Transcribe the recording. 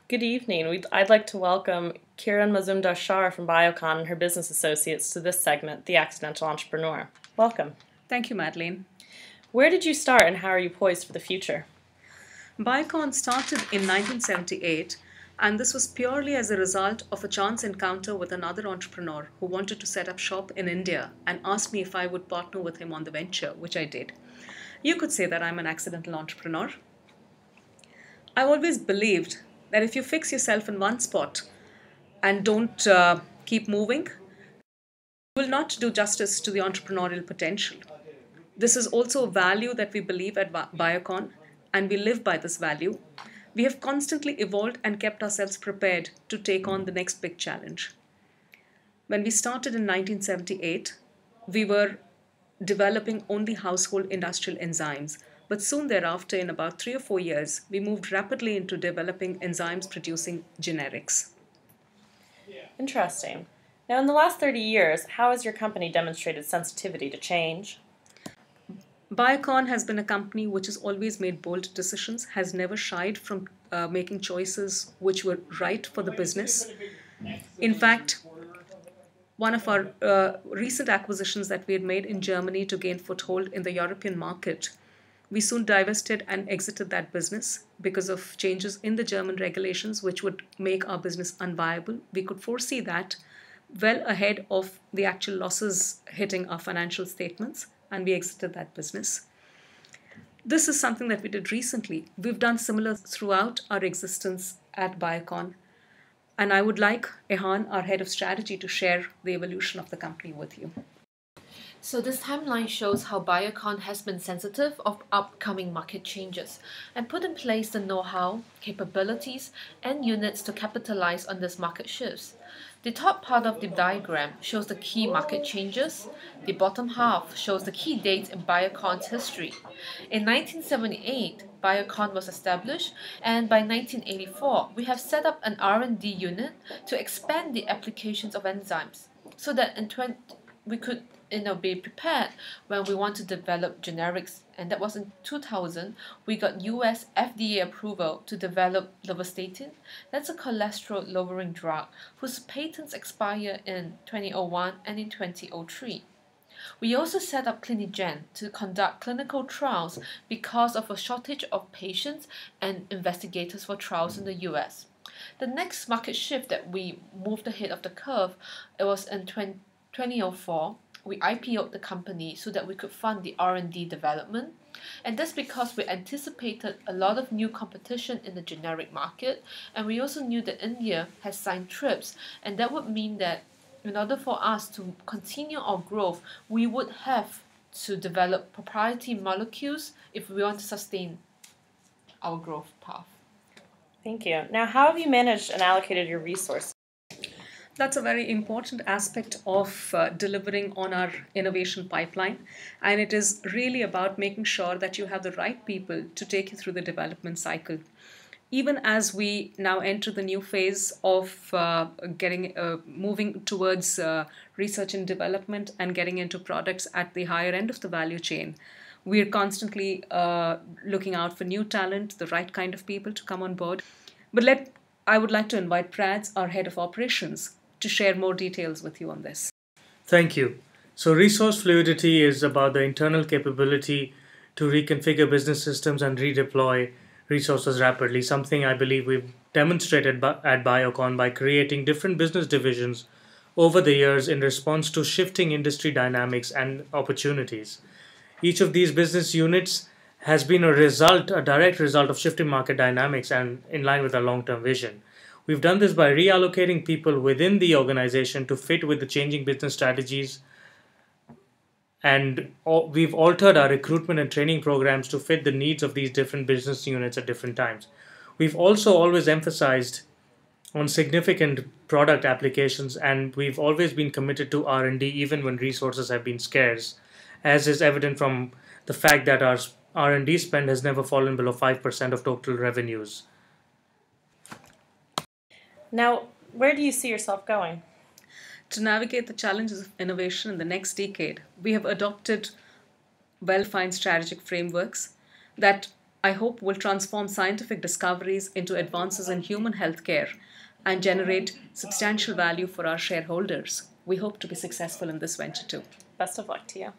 Good evening. I'd like to welcome Kiran Mazumdar-Shah from Biocon and her business associates to this segment, The Accidental Entrepreneur. Welcome. Thank you, Madeleine. Where did you start and how are you poised for the future? Biocon started in 1978, and this was purely as a result of a chance encounter with another entrepreneur who wanted to set up shop in India and asked me if I would partner with him on the venture, which I did. You could say that I'm an accidental entrepreneur. I always believed that if you fix yourself in one spot and don't keep moving, you will not do justice to the entrepreneurial potential. This is also a value that we believe at Biocon, and we live by this value. We have constantly evolved and kept ourselves prepared to take on the next big challenge. When we started in 1978, we were developing only household industrial enzymes. But soon thereafter, in about 3 or 4 years, we moved rapidly into developing enzymes producing generics. Interesting. Now, in the last 30 years, how has your company demonstrated sensitivity to change? Biocon has been a company which has always made bold decisions, has never shied from making choices which were right for the business. In fact, one of our recent acquisitions that we had made in Germany to gain foothold in the European market, we soon divested and exited that business because of changes in the German regulations which would make our business unviable. We could foresee that well ahead of the actual losses hitting our financial statements, and we exited that business. This is something that we did recently. We've done similar throughout our existence at Biocon. And I would like Ehan, our head of strategy, to share the evolution of the company with you. So this timeline shows how Biocon has been sensitive of upcoming market changes and put in place the know-how, capabilities, and units to capitalize on these market shifts. The top part of the diagram shows the key market changes. The bottom half shows the key dates in Biocon's history. In 1978, Biocon was established, and by 1984, we have set up an R&D unit to expand the applications of enzymes so that we could be prepared when we want to develop generics. And that was in 2000. We got US FDA approval to develop lovastatin. That's a cholesterol lowering drug whose patents expire in 2001 and in 2003. We also set up Clinigen to conduct clinical trials because of a shortage of patients and investigators for trials in the US. The next market shift that we moved ahead of the curve, it was in 2004. We IPO'd the company so that we could fund the R&D development. And that's because we anticipated a lot of new competition in the generic market. And we also knew that India has signed TRIPS. And that would mean that in order for us to continue our growth, we would have to develop proprietary molecules if we want to sustain our growth path. Thank you. Now, how have you managed and allocated your resources? That's a very important aspect of delivering on our innovation pipeline. And it is really about making sure that you have the right people to take you through the development cycle. Even as we now enter the new phase of moving towards research and development and getting into products at the higher end of the value chain, we're constantly looking out for new talent, the right kind of people to come on board. But I would like to invite Prads, our head of operations, to share more details with you on this. Thank you. So resource fluidity is about the internal capability to reconfigure business systems and redeploy resources rapidly, something I believe we've demonstrated at Biocon by creating different business divisions over the years in response to shifting industry dynamics and opportunities. Each of these business units has been a direct result of shifting market dynamics and in line with our long-term vision. We've done this by reallocating people within the organization to fit with the changing business strategies, and we've altered our recruitment and training programs to fit the needs of these different business units at different times. We've also always emphasized on significant product applications, and we've always been committed to R&D even when resources have been scarce, as is evident from the fact that our R&D spend has never fallen below 5% of total revenues. Now, where do you see yourself going? To navigate the challenges of innovation in the next decade, we have adopted well-defined strategic frameworks that I hope will transform scientific discoveries into advances in human healthcare and generate substantial value for our shareholders. We hope to be successful in this venture too. Best of luck to you.